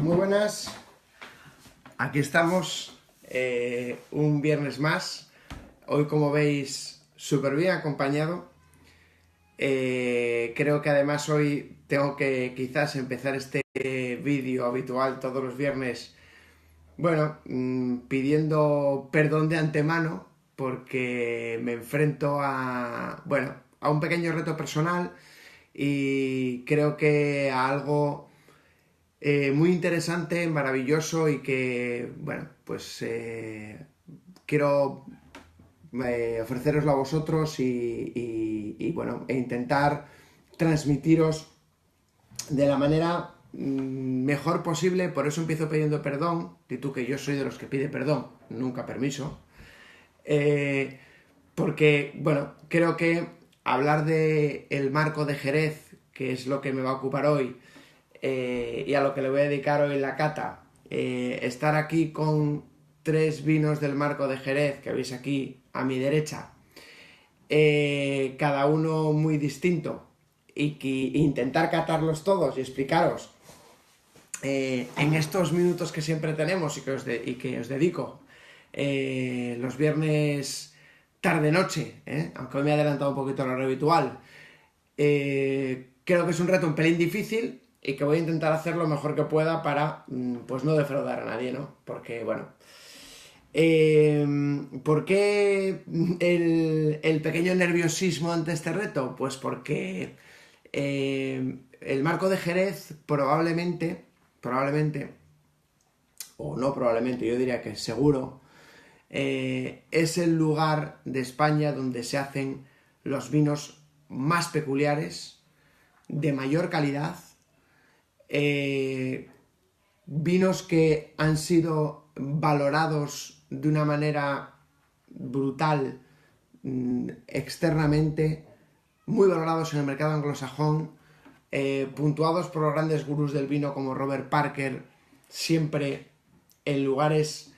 Muy buenas, aquí estamos un viernes más. Hoy, como veis, súper bien acompañado. Creo que además hoy tengo que quizás empezar este vídeo habitual todos los viernes, bueno, pidiendo perdón de antemano porque me enfrento bueno, a un pequeño reto personal y creo que a algo muy interesante, maravilloso y que, bueno, pues quiero ofreceroslo a vosotros bueno, e intentar transmitiros de la manera mejor posible. Por eso empiezo pidiendo perdón. Y tú, que yo soy de los que pide perdón, nunca permiso. Porque, bueno, creo que hablar de el marco de Jerez, que es lo que me va a ocupar hoy, y a lo que le voy a dedicar hoy en la cata, estar aquí con 3 vinos del marco de Jerez que veis aquí a mi derecha, cada uno muy distinto, y intentar catarlos todos y explicaros en estos minutos que siempre tenemos y que os dedico los viernes tarde-noche, aunque hoy me he adelantado un poquito a lo habitual. Creo que es un reto un pelín difícil y que voy a intentar hacer lo mejor que pueda para pues no defraudar a nadie, ¿no? Porque, bueno, ¿por qué el pequeño nerviosismo ante este reto? Pues porque el marco de Jerez probablemente, o no probablemente, yo diría que seguro, es el lugar de España donde se hacen los vinos más peculiares, de mayor calidad, vinos que han sido valorados de una manera brutal externamente, muy valorados en el mercado anglosajón, puntuados por los grandes gurús del vino como Robert Parker, siempre en lugares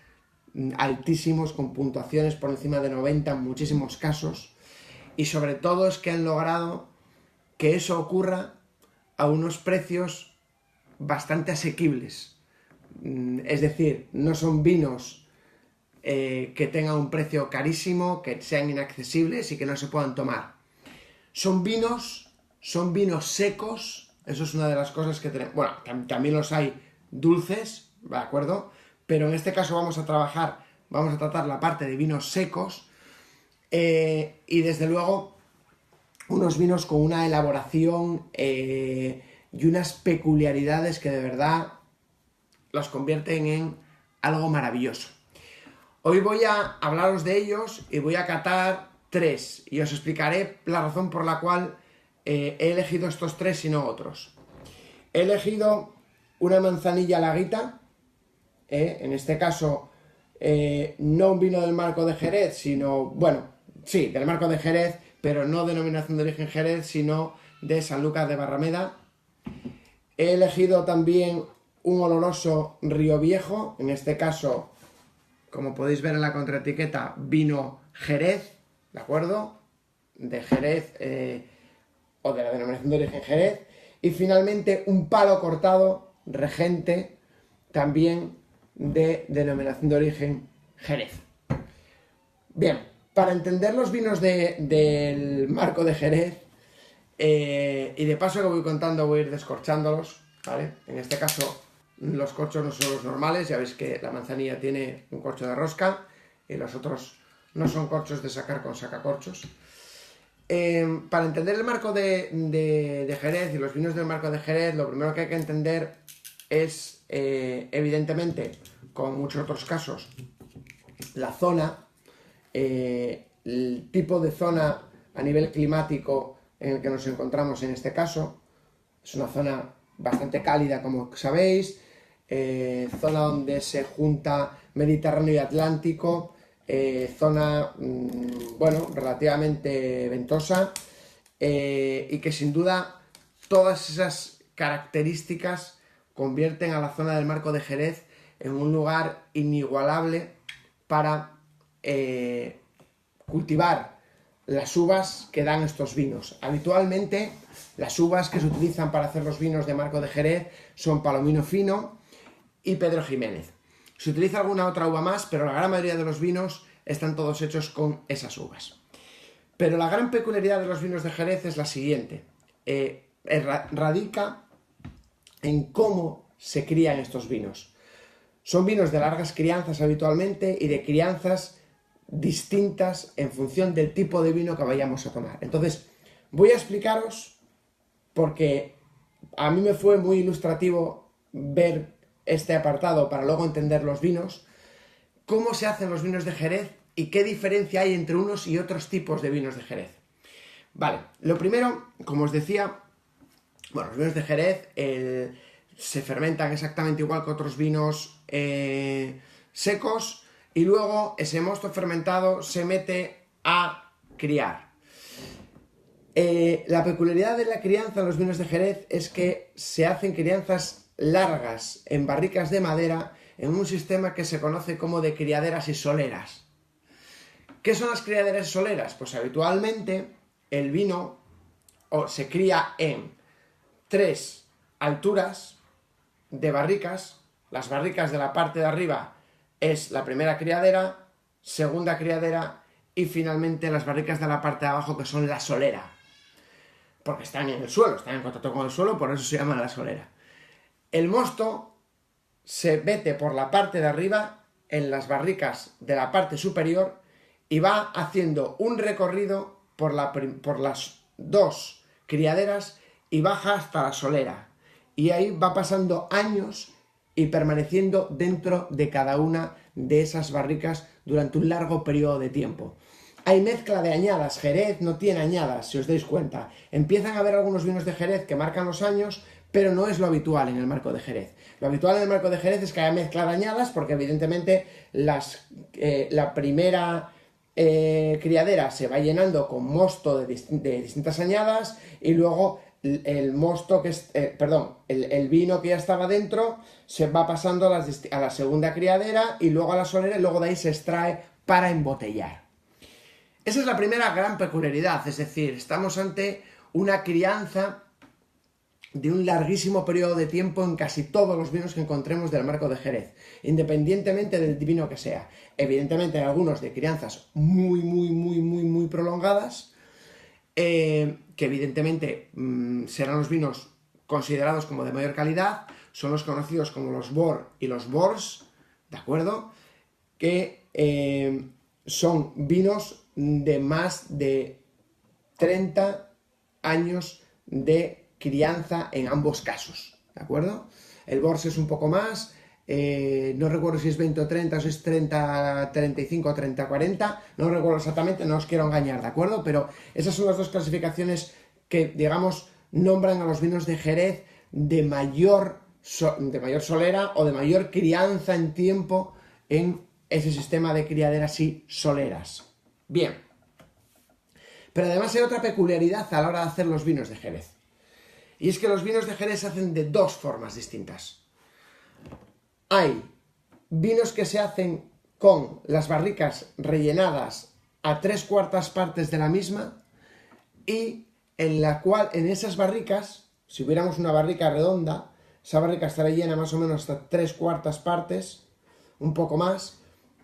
altísimos, con puntuaciones por encima de 90 en muchísimos casos, y sobre todo es que han logrado que eso ocurra a unos precios bastante asequibles. Es decir, no son vinos que tengan un precio carísimo, que sean inaccesibles y que no se puedan tomar. Son vinos secos. Eso es una de las cosas que tenemos. Bueno, también los hay dulces, ¿de acuerdo? Pero en este caso vamos a tratar la parte de vinos secos, y desde luego unos vinos con una elaboración y unas peculiaridades que de verdad los convierten en algo maravilloso. Hoy voy a hablaros de ellos y voy a catar 3 y os explicaré la razón por la cual he elegido estos 3 y no otros. He elegido una manzanilla laguita, en este caso no un vino del marco de Jerez, sino, bueno, sí, del marco de Jerez, pero no denominación de origen Jerez, sino de Sanlúcar de Barrameda. He elegido también un oloroso Río Viejo, en este caso, como podéis ver en la contraetiqueta, vino Jerez, ¿de acuerdo? De Jerez, o de la denominación de origen Jerez. Y finalmente un palo cortado Regente, también de denominación de origen Jerez. Bien, para entender los vinos del marco de Jerez, y de paso que voy contando voy a ir descorchándolos, ¿vale? En este caso los corchos no son los normales, ya veis que la manzanilla tiene un corcho de rosca y los otros no son corchos de sacar con sacacorchos. Para entender el marco de Jerez y los vinos del marco de Jerez, lo primero que hay que entender es, evidentemente, como en muchos otros casos, la zona, el tipo de zona a nivel climático en el que nos encontramos en este caso. Es una zona bastante cálida, como sabéis, zona donde se junta Mediterráneo y Atlántico, zona, bueno, relativamente ventosa, y que sin duda todas esas características convierten a la zona del marco de Jerez en un lugar inigualable para cultivar las uvas que dan estos vinos. Habitualmente las uvas que se utilizan para hacer los vinos de marco de Jerez son Palomino fino, y Pedro Jiménez. Se utiliza alguna otra uva más, pero la gran mayoría de los vinos están todos hechos con esas uvas. Pero la gran peculiaridad de los vinos de Jerez es la siguiente. Radica en cómo se crían estos vinos. Son vinos de largas crianzas habitualmente y de crianzas distintas en función del tipo de vino que vayamos a tomar. Entonces, voy a explicaros, porque a mí me fue muy ilustrativo ver este apartado para luego entender los vinos, cómo se hacen los vinos de Jerez y qué diferencia hay entre unos y otros tipos de vinos de Jerez. Vale, lo primero, como os decía, bueno, los vinos de Jerez se fermentan exactamente igual que otros vinos secos, y luego ese mosto fermentado se mete a criar. La peculiaridad de la crianza en los vinos de Jerez es que se hacen crianzas largas en barricas de madera en un sistema que se conoce como de criaderas y soleras. ¿Qué son las criaderas y soleras? Pues habitualmente el vino se cría en 3 alturas de barricas. Las barricas de la parte de arriba es la primera criadera, segunda criadera y finalmente las barricas de la parte de abajo, que son la solera. Porque están en el suelo, están en contacto con el suelo, por eso se llama la solera. El mosto se mete por la parte de arriba en las barricas de la parte superior y va haciendo un recorrido por las 2 criaderas y baja hasta la solera. Y ahí va pasando años y permaneciendo dentro de cada una de esas barricas durante un largo periodo de tiempo. Hay mezcla de añadas. Jerez no tiene añadas, si os dais cuenta. Empiezan a haber algunos vinos de Jerez que marcan los años, pero no es lo habitual en el marco de Jerez. Lo habitual en el marco de Jerez es que haya mezcla de añadas, porque evidentemente la primera criadera se va llenando con mosto de distintas añadas, y luego el mosto el vino que ya estaba dentro se va pasando a la segunda criadera y luego a la solera, y luego de ahí se extrae para embotellar. Esa es la primera gran peculiaridad, es decir, estamos ante una crianza de un larguísimo periodo de tiempo en casi todos los vinos que encontremos del marco de Jerez, independientemente del vino que sea. Evidentemente hay algunos de crianzas muy prolongadas, que evidentemente serán los vinos considerados como de mayor calidad, son los conocidos como los Bor y los Bors, ¿de acuerdo? Que son vinos de más de 30 años de crianza en ambos casos, ¿de acuerdo? El Bors es un poco más, no recuerdo si es 20 o 30, o si es 30, 35 o 30, 40, no recuerdo exactamente, no os quiero engañar, ¿de acuerdo? Pero esas son las 2 clasificaciones que, digamos, nombran a los vinos de Jerez de mayor solera o de mayor crianza en tiempo en ese sistema de criaderas y soleras. Bien, pero además hay otra peculiaridad a la hora de hacer los vinos de Jerez. Y es que los vinos de Jerez se hacen de 2 formas distintas. Hay vinos que se hacen con las barricas rellenadas a 3/4 partes de la misma, y en la cual, en esas barricas, si hubiéramos una barrica redonda, esa barrica estará llena más o menos hasta 3/4 partes, un poco más,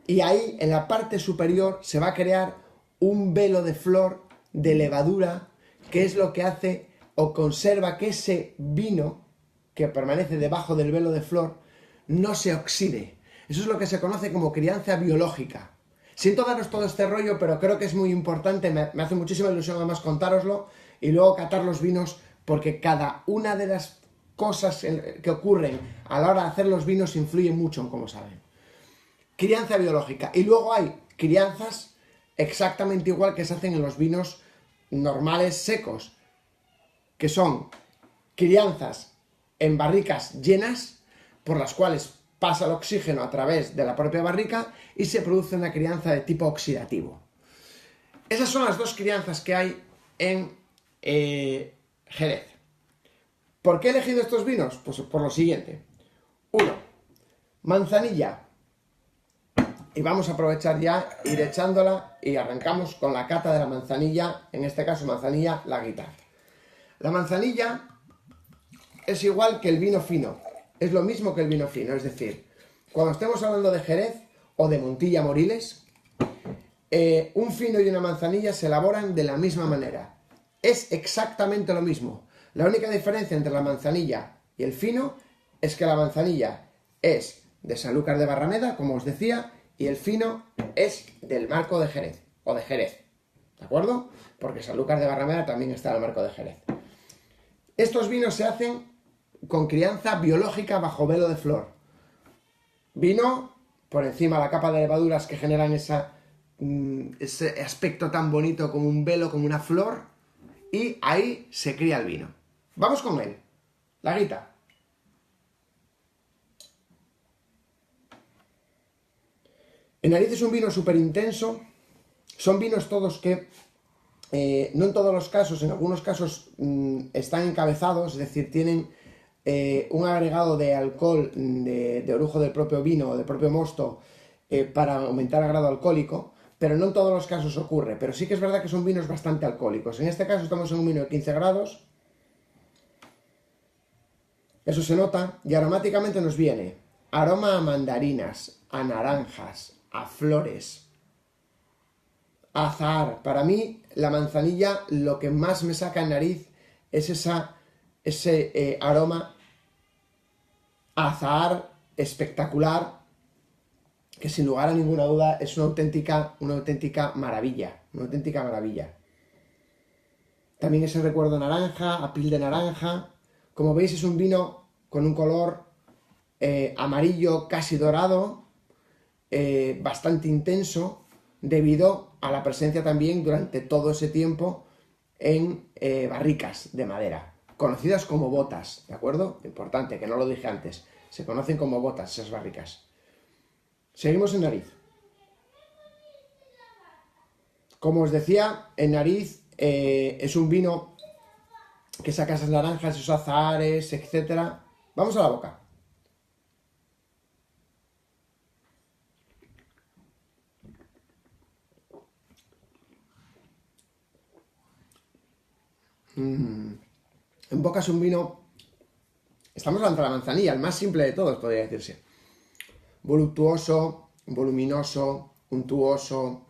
y ahí en la parte superior se va a crear un velo de flor de levadura, que es lo que hace o conserva que ese vino que permanece debajo del velo de flor no se oxide. Eso es lo que se conoce como crianza biológica. Siento daros todo este rollo, pero creo que es muy importante, me hace muchísima ilusión además contároslo y luego catar los vinos, porque cada una de las cosas que ocurren a la hora de hacer los vinos influye mucho en cómo saben. Crianza biológica. Y luego hay crianzas exactamente igual que se hacen en los vinos normales secos, que son crianzas en barricas llenas, por las cuales pasa el oxígeno a través de la propia barrica y se produce una crianza de tipo oxidativo. Esas son las 2 crianzas que hay en Jerez. ¿Por qué he elegido estos vinos? Pues por lo siguiente. 1. Manzanilla. Y vamos a aprovechar ya, ir echándola, y arrancamos con la cata de la manzanilla, en este caso manzanilla La Guitarra. La manzanilla es igual que el vino fino. es lo mismo que el vino fino, es decir, cuando estemos hablando de Jerez o de Montilla Moriles, un fino y una manzanilla se elaboran de la misma manera. Es exactamente lo mismo. La única diferencia entre la manzanilla y el fino es que la manzanilla es de Sanlúcar de Barrameda, como os decía, y el fino es del Marco de Jerez, o de Jerez, ¿de acuerdo? Porque Sanlúcar de Barrameda también está en el Marco de Jerez. Estos vinos se hacen con crianza biológica bajo velo de flor. Vino por encima de la capa de levaduras que generan ese aspecto tan bonito como un velo, como una flor, y ahí se cría el vino. Vamos con él. La guita. Enariz es un vino súper intenso. Son vinos todos que, no en todos los casos, en algunos casos están encabezados, es decir, tienen un agregado de alcohol, de orujo del propio vino o del propio mosto para aumentar el grado alcohólico, pero no en todos los casos ocurre. Pero sí que es verdad que son vinos bastante alcohólicos. En este caso estamos en un vino de 15 grados. Eso se nota, y aromáticamente nos viene aroma a mandarinas, a naranjas, a flores, a azahar. Para mí, la manzanilla, lo que más me saca en nariz es ese aroma a azahar espectacular, que sin lugar a ninguna duda es una auténtica maravilla, una auténtica maravilla. También ese recuerdo naranja, a piel de naranja. Como veis, es un vino con un color amarillo casi dorado, bastante intenso, debido a la presencia también durante todo ese tiempo en barricas de madera, conocidas como botas, ¿de acuerdo? Importante, que no lo dije antes, se conocen como botas esas barricas. Seguimos en nariz. Como os decía, en nariz es un vino que saca esas naranjas, esos azahares, etc. Vamos a la boca. En boca es un vino, estamos hablando de la manzanilla, el más simple de todos, podría decirse. Voluptuoso, voluminoso, untuoso,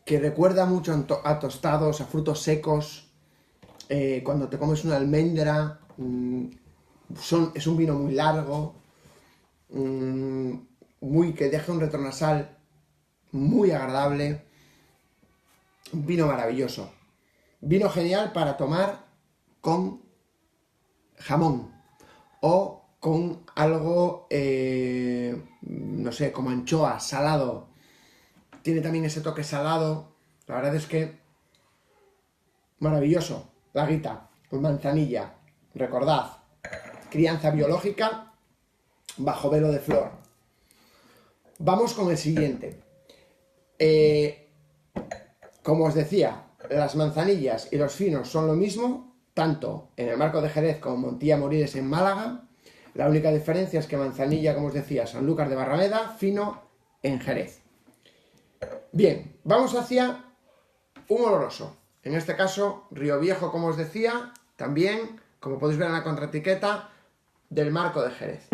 que recuerda mucho a tostados, a frutos secos. Cuando te comes una almendra, es un vino muy largo, que deja un retronasal muy agradable. Un vino maravilloso. Vino genial para tomar con jamón o con algo, no sé, como anchoa, salado. Tiene también ese toque salado. La verdad es que maravilloso. La guita con manzanilla. Recordad, crianza biológica bajo velo de flor. Vamos con el siguiente. Como os decía, las manzanillas y los finos son lo mismo, tanto en el Marco de Jerez como Montilla Moriles en Málaga. La única diferencia es que manzanilla, como os decía, Sanlúcar de Barrameda, fino en Jerez. Bien, vamos hacia un oloroso. En este caso, Río Viejo, como os decía, también, como podéis ver en la contraetiqueta, del Marco de Jerez.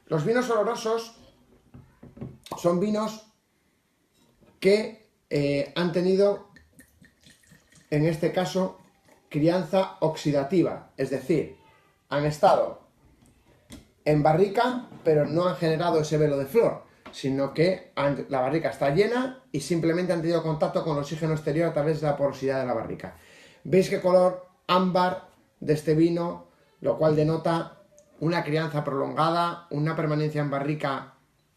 Los vinos olorosos son vinos que han tenido, en este caso, crianza oxidativa, es decir, han estado en barrica, pero no han generado ese velo de flor, sino que la barrica está llena y simplemente han tenido contacto con el oxígeno exterior a través de la porosidad de la barrica. ¿Veis qué color ámbar de este vino? Lo cual denota una crianza prolongada, una permanencia en barrica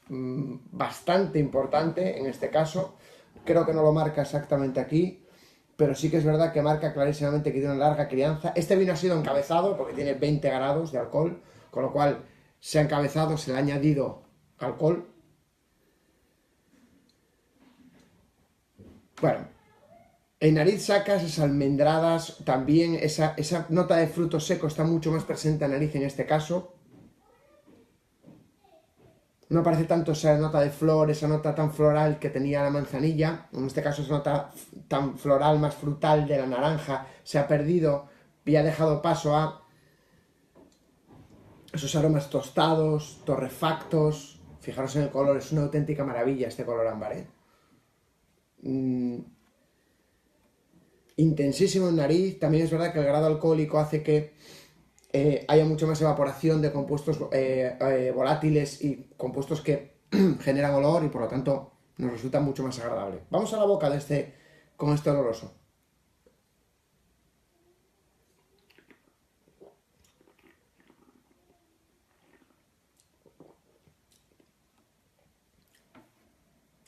bastante importante en este caso. Creo que no lo marca exactamente aquí, pero sí que es verdad que marca clarísimamente que tiene una larga crianza. Este vino ha sido encabezado porque tiene 20 grados de alcohol, con lo cual se ha encabezado, se le ha añadido alcohol. Bueno, en nariz sacas esas almendradas, también esa nota de fruto seco está mucho más presente en nariz en este caso. No aparece tanto esa nota de flor, esa nota tan floral que tenía la manzanilla. En este caso esa nota tan floral, más frutal de la naranja se ha perdido y ha dejado paso a esos aromas tostados, torrefactos. Fijaros en el color, es una auténtica maravilla este color ámbar, ¿eh? Intensísimo en nariz. También es verdad que el grado alcohólico hace que haya mucha más evaporación de compuestos volátiles y compuestos que generan olor y por lo tanto nos resulta mucho más agradable. Vamos a la boca con este oloroso.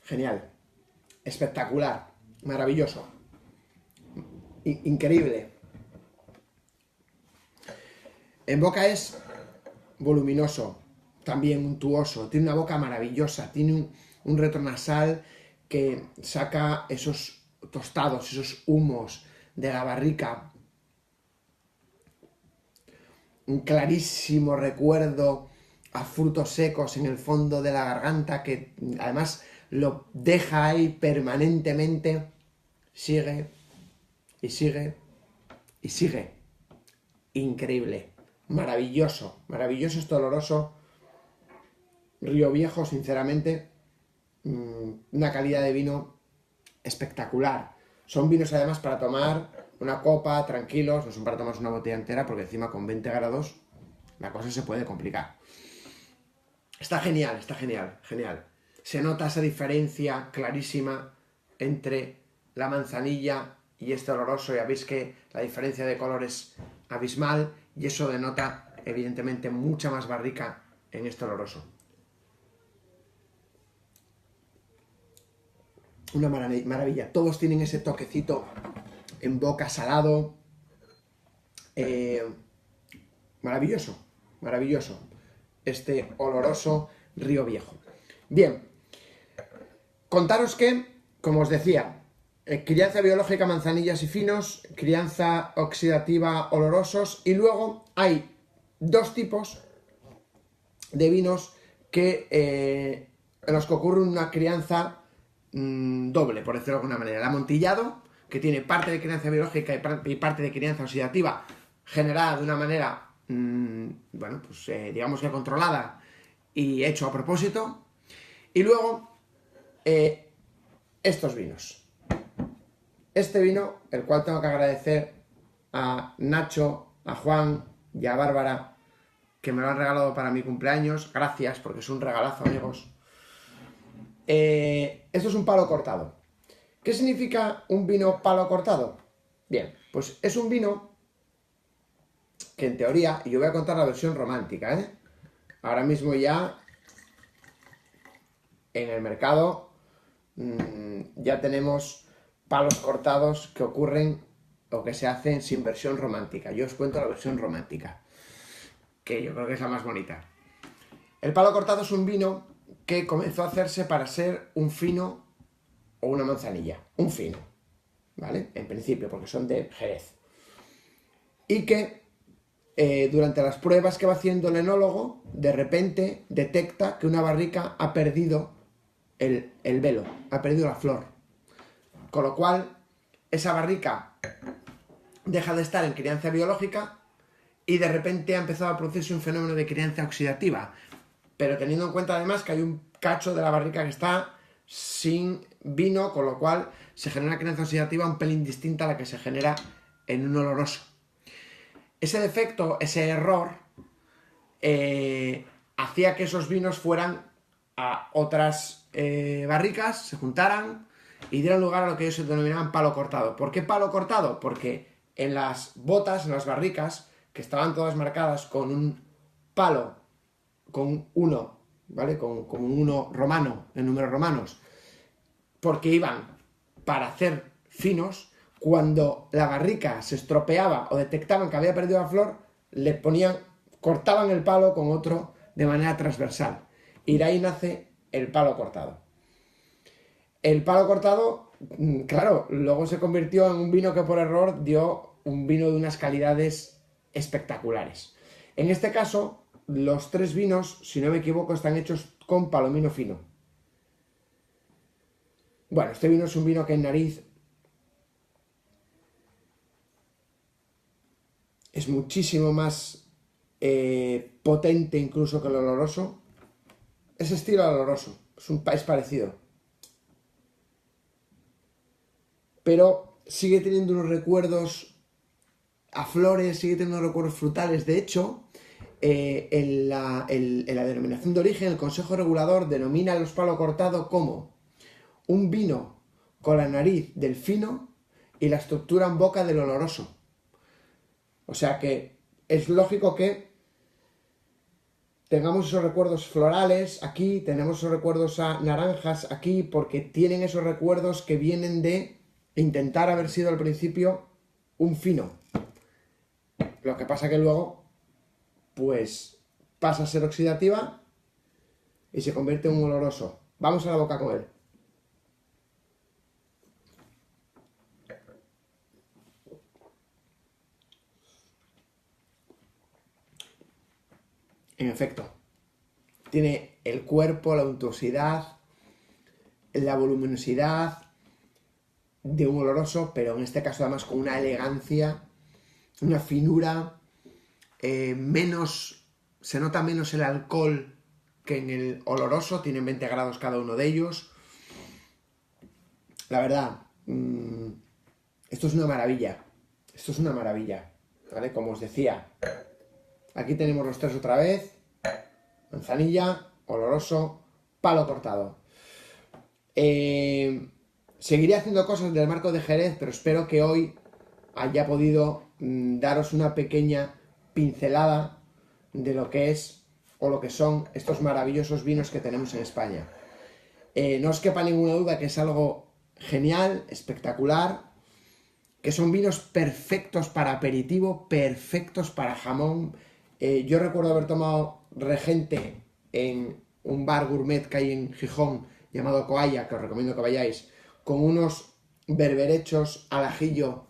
Genial, espectacular, maravilloso, increíble. En boca es voluminoso, también untuoso, tiene una boca maravillosa, tiene un retronasal que saca esos tostados, esos humos de la barrica. Un clarísimo recuerdo a frutos secos en el fondo de la garganta que además lo deja ahí permanentemente. Sigue y sigue y sigue. Increíble. Maravilloso. Maravilloso este oloroso. Río Viejo, sinceramente, una calidad de vino espectacular. Son vinos además para tomar una copa, tranquilos, no son para tomarse una botella entera, porque encima con 20 grados la cosa se puede complicar. Está genial, genial. Se nota esa diferencia clarísima entre la manzanilla y este oloroso. Ya veis que la diferencia de color es abismal y eso denota evidentemente mucha más barrica en este oloroso. Una maravilla. Todos tienen ese toquecito en boca salado. Maravilloso, maravilloso. Este oloroso Río Viejo. Bien, contaros que, como os decía, crianza biológica manzanillas y finos, crianza oxidativa olorosos, y luego hay dos tipos de vinos en los que ocurre una crianza doble, por decirlo de alguna manera. El amontillado, que tiene parte de crianza biológica y parte de crianza oxidativa generada de una manera, digamos que controlada y hecho a propósito. Y luego, estos vinos. Este vino, el cual tengo que agradecer a Nacho, a Juan y a Bárbara, que me lo han regalado para mi cumpleaños. Gracias, porque es un regalazo, amigos. Esto es un palo cortado. ¿Qué significa un vino palo cortado? Bien, pues es un vino que en teoría, y yo voy a contar la versión romántica, ahora mismo ya en el mercado ya tenemos palos cortados que ocurren o que se hacen sin versión romántica. Yo os cuento la versión romántica, que yo creo que es la más bonita. El palo cortado es un vino que comenzó a hacerse para ser un fino o una manzanilla. Un fino, ¿vale? En principio, porque son de Jerez. Y que durante las pruebas que va haciendo el enólogo, de repente detecta que una barrica ha perdido el velo, ha perdido la flor. Con lo cual, esa barrica deja de estar en crianza biológica y de repente ha empezado a producirse un fenómeno de crianza oxidativa. Pero teniendo en cuenta además que hay un cacho de la barrica que está sin vino, con lo cual se genera una crianza oxidativa un pelín distinta a la que se genera en un oloroso. Ese defecto, ese error, hacía que esos vinos fueran a otras barricas, se juntaran y dieran lugar a lo que ellos se denominaban palo cortado. ¿Por qué palo cortado? Porque en las botas, en las barricas, que estaban todas marcadas con un palo, con uno, ¿vale? Con un uno romano, en números romanos, porque iban para hacer finos. Cuando la barrica se estropeaba o detectaban que había perdido la flor, cortaban el palo con otro de manera transversal. Y de ahí nace el palo cortado. El palo cortado, claro, luego se convirtió en un vino que por error dio un vino de unas calidades espectaculares. En este caso, los tres vinos, si no me equivoco, están hechos con palomino fino. Bueno, este vino es un vino que en nariz es muchísimo más potente incluso que el oloroso. Es estilo oloroso, es parecido. Pero sigue teniendo unos recuerdos a flores, sigue teniendo recuerdos frutales. De hecho, en la denominación de origen, el Consejo Regulador denomina los Palo Cortado como un vino con la nariz del fino y la estructura en boca del oloroso. O sea que es lógico que tengamos esos recuerdos florales aquí, tenemos esos recuerdos a naranjas aquí, porque tienen esos recuerdos que vienen de intentar haber sido al principio un fino. Lo que pasa que luego, pues, pasa a ser oxidativa y se convierte en un oloroso. Vamos a la boca con él. En efecto, tiene el cuerpo, la untuosidad, la voluminosidad de un oloroso, pero en este caso además con una elegancia, una finura, se nota menos el alcohol que en el oloroso, tienen 20 grados cada uno de ellos. La verdad, esto es una maravilla, ¿vale? Como os decía, aquí tenemos los tres otra vez: manzanilla, oloroso, palo cortado. Seguiré haciendo cosas del marco de Jerez, pero espero que hoy haya podido daros una pequeña pincelada de lo que es o lo que son estos maravillosos vinos que tenemos en España. No os quepa ninguna duda que es algo genial, espectacular, que son vinos perfectos para aperitivo, perfectos para jamón. Yo recuerdo haber tomado Regente en un bar gourmet que hay en Gijón llamado Coalla, que os recomiendo que vayáis, con unos berberechos al ajillo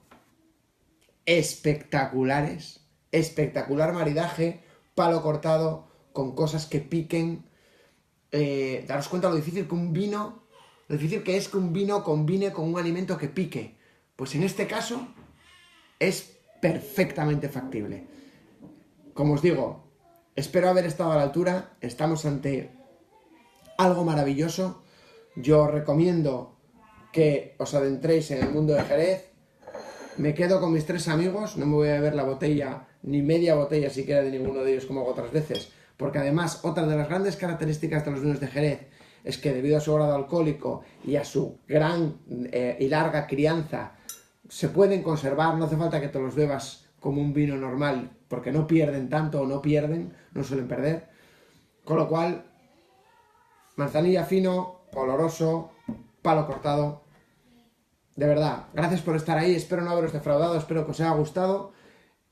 espectaculares, espectacular maridaje, palo cortado, con cosas que piquen. Daros cuenta lo difícil que es que un vino combine con un alimento que pique. Pues en este caso es perfectamente factible. Como os digo, espero haber estado a la altura. Estamos ante algo maravilloso. Yo os recomiendo que os adentréis en el mundo de Jerez. Me quedo con mis tres amigos, no me voy a beber la botella, ni media botella siquiera de ninguno de ellos como hago otras veces, porque además otra de las grandes características de los vinos de Jerez es que debido a su grado alcohólico y a su gran y larga crianza se pueden conservar, no hace falta que te los bebas como un vino normal, porque no pierden tanto o no suelen perder, con lo cual manzanilla fino, oloroso, palo cortado. De verdad, gracias por estar ahí, espero no haberos defraudado, espero que os haya gustado.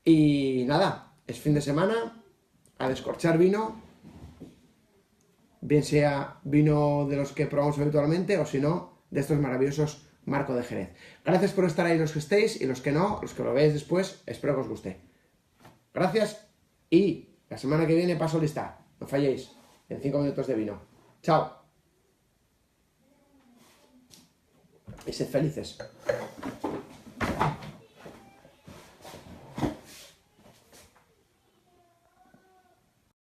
Y nada, es fin de semana, a descorchar vino, bien sea vino de los que probamos habitualmente o si no, de estos maravillosos Marco de Jerez. Gracias por estar ahí los que estéis y los que no, los que lo veáis después, espero que os guste. Gracias y la semana que viene paso lista, no falléis, en 5 minutos de vino. Chao. Y sed felices.